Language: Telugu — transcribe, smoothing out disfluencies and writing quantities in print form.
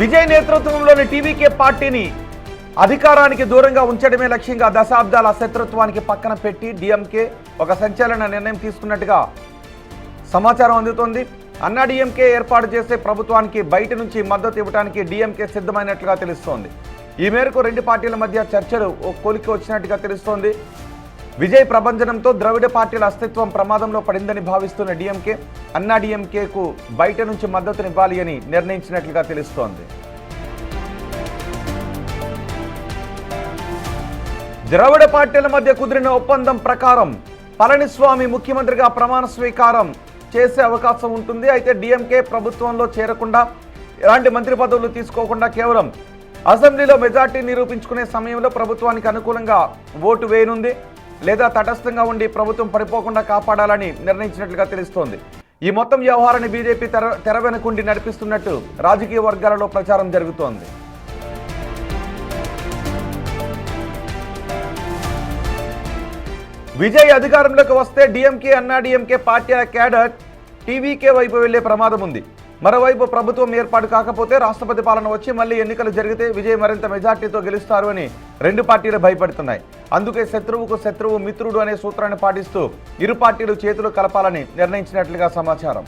విజయ్ నేతృత్వంలోని టీవీకే పార్టీని అధికారానికి దూరంగా ఉంచడమే లక్ష్యంగా దశాబ్దాల శత్రుత్వానికి పక్కన పెట్టి డీఎంకే ఒక సంచలన నిర్ణయం తీసుకున్నట్టుగా సమాచారం అందుతోంది. అన్నా డీఎంకే ఏర్పాటు చేసే ప్రభుత్వానికి బయట నుంచి మద్దతు ఇవ్వడానికి డీఎంకే సిద్ధమైనట్లుగా తెలుస్తోంది. ఈ మేరకు రెండు పార్టీల మధ్య చర్చలు ఓ కొలికి వచ్చినట్టుగా తెలుస్తోంది. విజయ్ ప్రభంజనంతో ద్రవిడ పార్టీల అస్తిత్వం ప్రమాదంలో పడిందని భావిస్తున్న డీఎంకే అన్నా డీఎంకేకు బయట నుంచి మద్దతునివ్వాలి అని నిర్ణయించినట్లుగా తెలుస్తోంది. ద్రవిడ పార్టీల మధ్య కుదిరిన ఒప్పందం ప్రకారం పళనిస్వామి ముఖ్యమంత్రిగా ప్రమాణ స్వీకారం చేసే అవకాశం ఉంటుంది. అయితే డీఎంకే ప్రభుత్వంలో చేరకుండా ఎలాంటి మంత్రి పదవులు తీసుకోకుండా కేవలం అసెంబ్లీలో మెజార్టీ నిరూపించుకునే సమయంలో ప్రభుత్వానికి అనుకూలంగా ఓటు వేయనుంది. లేదా తటస్థంగా ఉండి ప్రభుత్వం పడిపోకుండా కాపాడాలని నిర్ణయించినట్లుగా తెలుస్తోంది. ఈ మొత్తం వ్యవహారాన్ని బీజేపీ తెర వెనుకుండి నడిపిస్తున్నట్టు రాజకీయ వర్గాలలో ప్రచారం జరుగుతోంది. విజయ్ అధికారంలోకి వస్తే డీఎంకే అన్నా డీఎంకే పార్టీల క్యాడర్ టీవీకే వైపు వెళ్లే ప్రమాదం ఉంది. మరోవైపు ప్రభుత్వం ఏర్పాటు కాకపోతే రాష్ట్రపతి పాలన వచ్చి మళ్లీ ఎన్నికలు జరిగితే విజయ్ మరింత మెజార్టీతో గెలుస్తారు అని రెండు పార్టీలు భయపడుతున్నాయి. అందుకే శత్రువుకు శత్రువు మిత్రుడు అనే సూత్రాన్ని పాటిస్తూ ఇరు పార్టీలు చేతులు కలపాలని నిర్ణయించినట్లుగా సమాచారం.